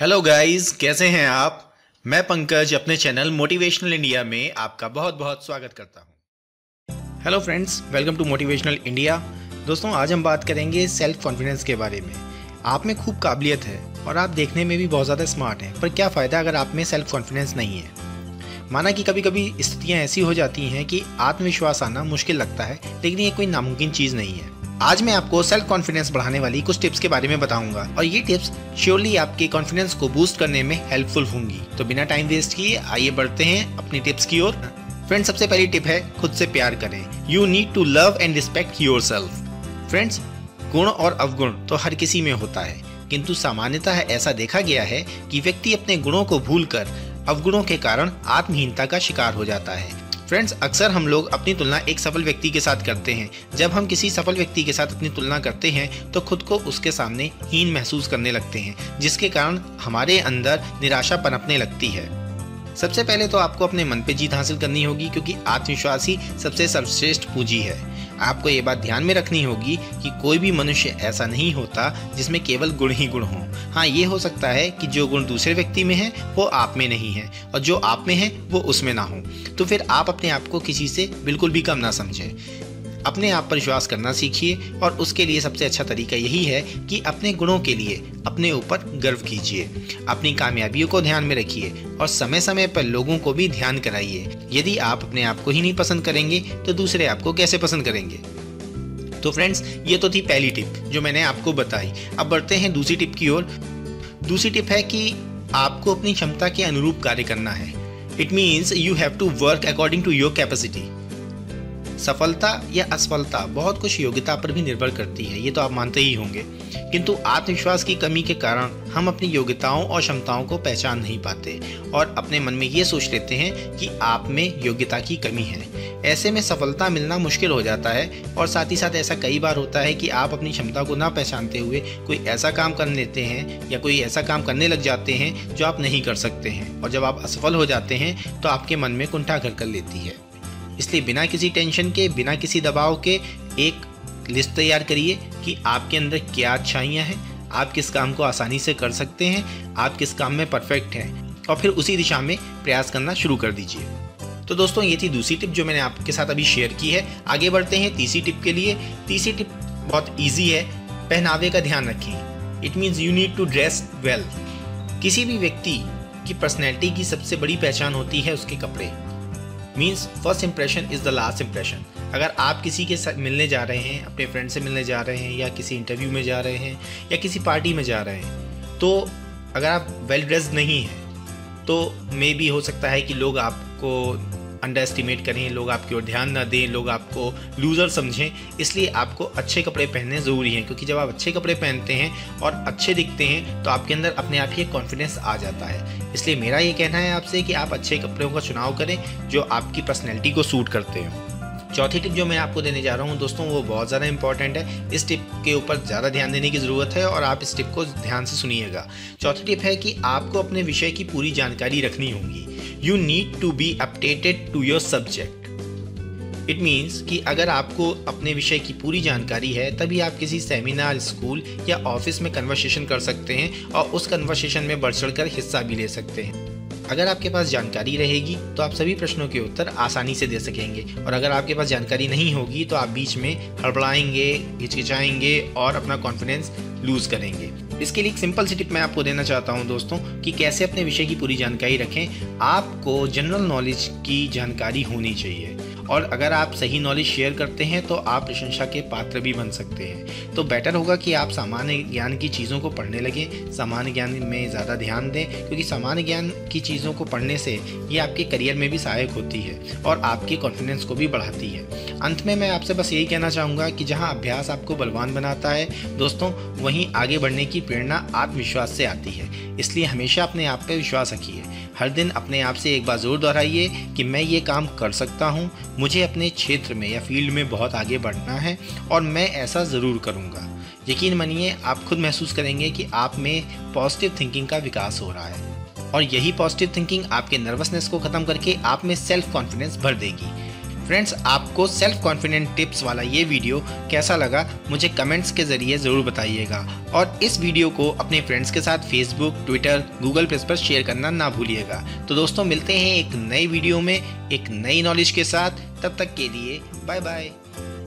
Hello guys, कैसे हैं आप। मैं पंकज अपने चैनल मोटिवेशनल इंडिया में आपका बहुत बहुत स्वागत करता हूं। Hello friends, welcome to motivational India. दोस्तों, आज हम बात करेंगे सेल्फ कॉन्फिडेंस के बारे में। आप में खूब काबिलियत है और आप देखने में भी बहुत ज़्यादा स्मार्ट हैं, पर क्या फ़ायदा अगर आप में सेल्फ कॉन्फिडेंस नहीं है। माना कि कभी कभी स्थितियाँ ऐसी हो जाती हैं कि आत्मविश्वास आना मुश्किल लगता है, लेकिन ये कोई नामुमकिन चीज़ नहीं है। आज मैं आपको सेल्फ कॉन्फिडेंस बढ़ाने वाली कुछ टिप्स के बारे में बताऊंगा और ये टिप्स श्योरली आपके कॉन्फिडेंस को बूस्ट करने में हेल्पफुल होंगी। तो बिना टाइम वेस्ट किए आइए बढ़ते हैं अपनी टिप्स की ओर। फ्रेंड्स, सबसे पहली टिप है खुद से प्यार करें। You need to love and respect yourself. Friends, गुण और अवगुण तो हर किसी में होता है, किंतु सामान्यतः ऐसा देखा गया है कि व्यक्ति अपने गुणों को भूलकर अवगुणों के कारण आत्महीनता का शिकार हो जाता है। फ्रेंड्स, अक्सर हम लोग अपनी तुलना एक सफल व्यक्ति के साथ करते हैं। जब हम किसी सफल व्यक्ति के साथ अपनी तुलना करते हैं तो खुद को उसके सामने हीन महसूस करने लगते हैं, जिसके कारण हमारे अंदर निराशा पनपने लगती है। सबसे पहले तो आपको अपने मन पे जीत हासिल करनी होगी, क्योंकि आत्मविश्वास ही सबसे सर्वश्रेष्ठ पूंजी है। आपको ये बात ध्यान में रखनी होगी कि कोई भी मनुष्य ऐसा नहीं होता जिसमें केवल गुण ही गुण हों। हाँ, ये हो सकता है कि जो गुण दूसरे व्यक्ति में है वो आप में नहीं है, और जो आप में है वो उसमें ना हो। तो फिर आप अपने आप को किसी से बिल्कुल भी कम ना समझें। अपने आप पर विश्वास करना सीखिए, और उसके लिए सबसे अच्छा तरीका यही है कि अपने गुणों के लिए अपने ऊपर गर्व कीजिए। अपनी कामयाबियों को ध्यान में रखिए और समय समय पर लोगों को भी ध्यान कराइए। यदि आप अपने आप को ही नहीं पसंद करेंगे तो दूसरे आपको कैसे पसंद करेंगे। तो फ्रेंड्स, ये तो थी पहली टिप जो मैंने आपको बताई। अब बढ़ते हैं दूसरी टिप की ओर। दूसरी टिप है कि आपको अपनी क्षमता के अनुरूप कार्य करना है। It means you have to work according to your capacity. सफलता या असफलता बहुत कुछ योग्यता पर भी निर्भर करती है, ये तो आप मानते ही होंगे, किंतु आत्मविश्वास की कमी के कारण हम अपनी योग्यताओं और क्षमताओं को पहचान नहीं पाते और अपने मन में ये सोच लेते हैं कि आप में योग्यता की कमी है। ऐसे में सफलता मिलना मुश्किल हो जाता है, और साथ ही साथ ऐसा कई बार होता है कि आप अपनी क्षमता को ना पहचानते हुए कोई ऐसा काम कर लेते हैं या कोई ऐसा काम करने लग जाते हैं जो आप नहीं कर सकते हैं, और जब आप असफल हो जाते हैं तो आपके मन में कुंठा घर कर लेती है। इसलिए बिना किसी टेंशन के, बिना किसी दबाव के एक लिस्ट तैयार करिए कि आपके अंदर क्या अच्छाइयाँ हैं, आप किस काम को आसानी से कर सकते हैं, आप किस काम में परफेक्ट हैं, और फिर उसी दिशा में प्रयास करना शुरू कर दीजिए। तो दोस्तों, ये थी दूसरी टिप जो मैंने आपके साथ अभी शेयर की है। आगे बढ़ते हैं तीसरी टिप के लिए। तीसरी टिप बहुत ईजी है। पहनावे का ध्यान रखें। It means you need to dress well. किसी भी व्यक्ति की पर्सनैलिटी की सबसे बड़ी पहचान होती है उसके कपड़े। Means first impression is the last impression. अगर आप किसी के साथ मिलने जा रहे हैं, अपने फ्रेंड से मिलने जा रहे हैं, या किसी इंटरव्यू में जा रहे हैं, या किसी पार्टी में जा रहे हैं, तो अगर आप वेल ड्रेस्ड नहीं हैं तो मे बी हो सकता है कि लोग आपको अंडर एस्टिमेट करें, लोग आपकी ओर ध्यान ना दें, लोग आपको लूज़र समझें। इसलिए आपको अच्छे कपड़े पहनने ज़रूरी हैं, क्योंकि जब आप अच्छे कपड़े पहनते हैं और अच्छे दिखते हैं तो आपके अंदर अपने आप ही एक कॉन्फिडेंस आ जाता है। इसलिए मेरा ये कहना है आपसे कि आप अच्छे कपड़ों का चुनाव करें जो आपकी पर्सनैलिटी को सूट करते हैं। चौथी टिप जो मैं आपको देने जा रहा हूँ दोस्तों, वो बहुत ज़्यादा इंपॉर्टेंट है। इस टिप के ऊपर ज़्यादा ध्यान देने की ज़रूरत है और आप इस टिप को ध्यान से सुनिएगा। चौथी टिप है कि आपको अपने विषय की पूरी जानकारी रखनी होगी। You need to be updated to your subject. It means कि अगर आपको अपने विषय की पूरी जानकारी है तभी आप किसी सेमिनार, स्कूल या ऑफिस में कन्वर्सेशन कर सकते हैं और उस कन्वर्सेशन में बढ़ चढ़ कर हिस्सा भी ले सकते हैं। अगर आपके पास जानकारी रहेगी तो आप सभी प्रश्नों के उत्तर आसानी से दे सकेंगे, और अगर आपके पास जानकारी नहीं होगी तो आप बीच में हड़बड़ाएंगे, हिचकिचाएंगे और अपना कॉन्फिडेंस लूज़ करेंगे। इसके लिए एक सिंपल सी टिप मैं आपको देना चाहता हूं दोस्तों कि कैसे अपने विषय की पूरी जानकारी रखें। आपको जनरल नॉलेज की जानकारी होनी चाहिए, और अगर आप सही नॉलेज शेयर करते हैं तो आप प्रशंसा के पात्र भी बन सकते हैं। तो बेटर होगा कि आप सामान्य ज्ञान की चीज़ों को पढ़ने लगें, सामान्य ज्ञान में ज़्यादा ध्यान दें, क्योंकि सामान्य ज्ञान की चीज़ों को पढ़ने से ये आपके करियर में भी सहायक होती है और आपके कॉन्फिडेंस को भी बढ़ाती है। अंत में मैं आपसे बस यही कहना चाहूँगा कि जहाँ अभ्यास आपको बलवान बनाता है दोस्तों, वहीं आगे बढ़ने की प्रेरणा आत्मविश्वास से आती है। इसलिए हमेशा अपने आप पर विश्वास रखिए। हर दिन अपने आप से एक बार ज़रूर दोहराइए कि मैं ये काम कर सकता हूँ, मुझे अपने क्षेत्र में या फील्ड में बहुत आगे बढ़ना है और मैं ऐसा ज़रूर करूँगा। यकीन मानिए, आप खुद महसूस करेंगे कि आप में पॉजिटिव थिंकिंग का विकास हो रहा है, और यही पॉजिटिव थिंकिंग आपके नर्वसनेस को ख़त्म करके आप में सेल्फ कॉन्फिडेंस भर देगी। फ्रेंड्स, आपको सेल्फ कॉन्फिडेंट टिप्स वाला ये वीडियो कैसा लगा मुझे कमेंट्स के ज़रिए ज़रूर बताइएगा, और इस वीडियो को अपने फ्रेंड्स के साथ फेसबुक, ट्विटर, गूगल प्लस पर शेयर करना ना भूलिएगा। तो दोस्तों, मिलते हैं एक नई वीडियो में एक नई नॉलेज के साथ। तब तक के लिए बाय बाय।